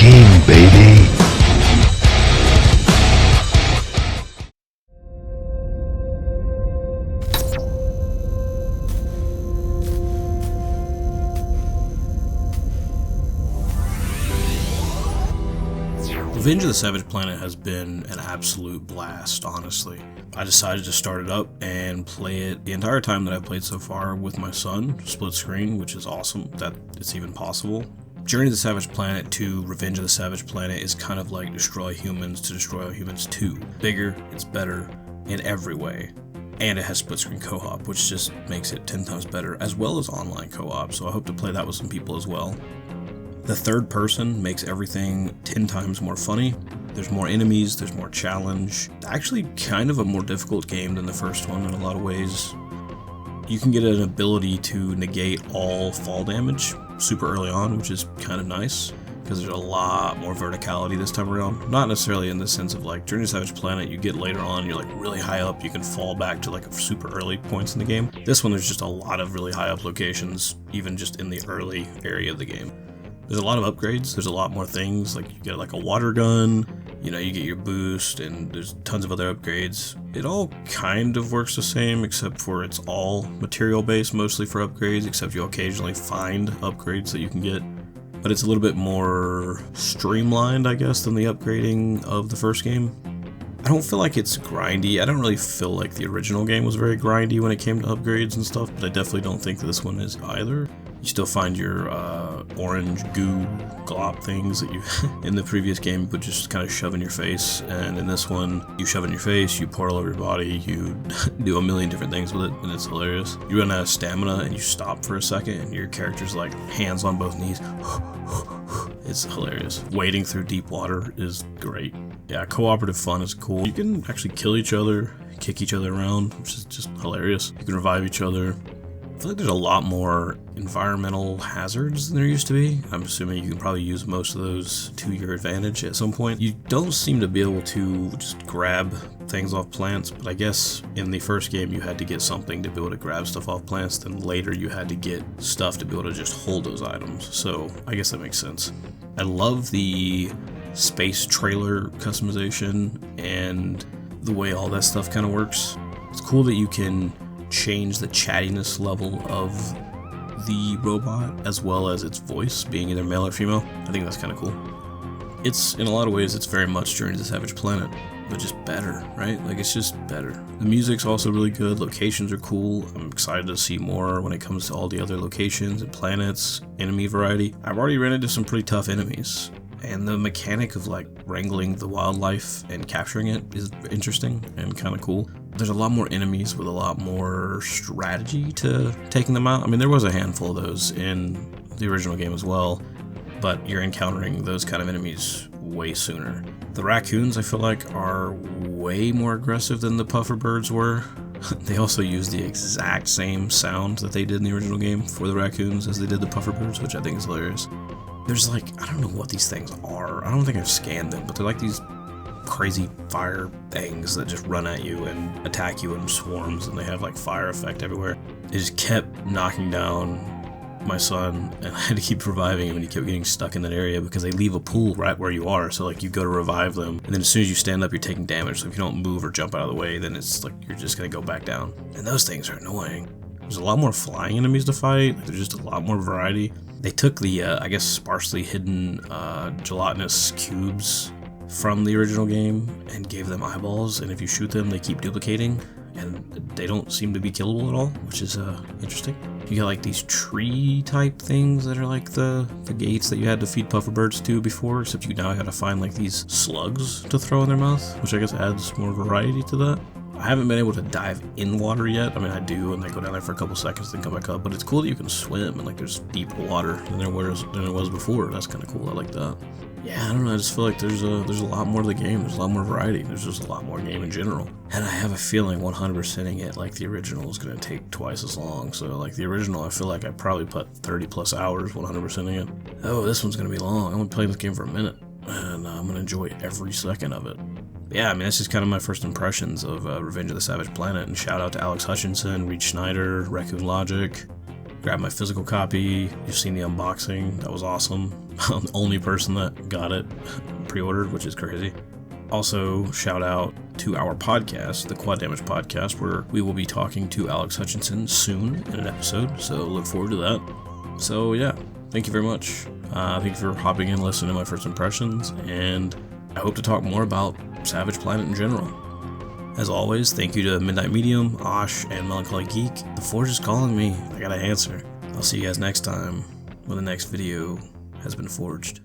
king, baby. Revenge of the Savage Planet has been an absolute blast, honestly. I decided to start it up and play it the entire time that I've played so far with my son, split screen, which is awesome that it's even possible. Journey to the Savage Planet to Revenge of the Savage Planet is kind of like Destroy Humans to Destroy All Humans 2. Bigger, it's better in every way. And it has split screen co-op, which just makes it 10 times better, as well as online co-op, so I hope to play that with some people as well. The third person makes everything 10 times more funny. There's more enemies, there's more challenge. Actually kind of a more difficult game than the first one in a lot of ways. You can get an ability to negate all fall damage super early on, which is kind of nice, because there's a lot more verticality this time around. Not necessarily in the sense of like Journey to Savage Planet, you get later on, you're like really high up, you can fall back to like a super early points in the game. This one, there's just a lot of really high up locations, even just in the early area of the game. There's a lot of upgrades, there's a lot more things, like you get like a water gun, you get your boost, and there's tons of other upgrades. It all kind of works the same, except for it's all material based, mostly for upgrades, except you occasionally find upgrades that you can get. But it's a little bit more streamlined, I guess, than the upgrading of the first game. I don't feel like it's grindy. I don't really feel like the original game was very grindy when it came to upgrades and stuff, but I definitely don't think this one is either. You still find your orange goo glop things that you in the previous game would just kind of shove in your face, and in this one you shove in your face, you pour it all over your body, you do a million different things with it, and it's hilarious. You run out of stamina and you stop for a second and your character's like hands on both knees. It's hilarious. Wading through deep water is great. Yeah, cooperative fun is cool. You can actually kill each other, kick each other around, which is just hilarious. You can revive each other. I feel like there's a lot more environmental hazards than there used to be. I'm assuming you can probably use most of those to your advantage at some point. You don't seem to be able to just grab things off plants, but I guess in the first game you had to get something to be able to grab stuff off plants, then later you had to get stuff to be able to just hold those items, so I guess that makes sense. I love the space trailer customization and the way all that stuff kind of works. It's cool that you can change the chattiness level of the robot as well as its voice being either male or female. I think that's kind of cool. It's, in a lot of ways, it's very much Journey to the Savage Planet, but just better, right? Like, it's just better. The music's also really good, locations are cool. I'm excited to see more when it comes to all the other locations and planets, enemy variety. I've already ran into some pretty tough enemies, and the mechanic of like wrangling the wildlife and capturing it is interesting and kind of cool. There's a lot more enemies with a lot more strategy to taking them out. I mean, there was a handful of those in the original game as well, but you're encountering those kind of enemies way sooner. The raccoons, I feel like, are way more aggressive than the puffer birds were. They also use the exact same sound that they did in the original game for the raccoons as they did the puffer birds, which I think is hilarious. There's like, I don't know what these things are. I don't think I've scanned them, but they're like these crazy fire things that just run at you and attack you in swarms, and they have like fire effect everywhere. It just kept knocking down my son, and I had to keep reviving him, and he kept getting stuck in that area because they leave a pool right where you are, so like you go to revive them, and then as soon as you stand up you're taking damage, so if you don't move or jump out of the way, then it's like you're just gonna go back down. And those things are annoying. There's a lot more flying enemies to fight, like, there's just a lot more variety. They took the, I guess, sparsely hidden gelatinous cubes from the original game and gave them eyeballs, and if you shoot them they keep duplicating and they don't seem to be killable at all, which is interesting. You got like these tree type things that are like the gates that you had to feed puffer birds to before, except you now gotta find like these slugs to throw in their mouth, which I guess adds more variety to that. I haven't been able to dive in water yet. I mean, I do, and I go down there for a couple seconds, then come back up, but it's cool that you can swim, and like there's deeper water than there was before. That's kind of cool. I like that. Yeah, I don't know, I just feel like there's a lot more to the game, there's a lot more variety, there's just a lot more game in general. And I have a feeling 100%ing it like the original is going to take twice as long, so like the original, I feel like I probably put 30 plus hours 100%ing it. Oh, this one's going to be long, I'm going to play this game for a minute, and I'm going to enjoy every second of it. Yeah, I mean, that's just kind of my first impressions of Revenge of the Savage Planet, and shout out to Alex Hutchinson, Reed Schneider, Raccoon Logic. Grabbed my physical copy, you've seen the unboxing, that was awesome. I'm the only person that got it pre-ordered, which is crazy. Also, shout out to our podcast, the Quad Damage Podcast, where we will be talking to Alex Hutchinson soon in an episode, so look forward to that. So yeah, thank you very much. Thank you for hopping in and listening to my first impressions, and I hope to talk more about Savage Planet in general. As always, thank you to Midnight Medium, Osh, and Melancholy Geek. The Forge is calling me. I gotta answer. I'll see you guys next time when the next video has been forged.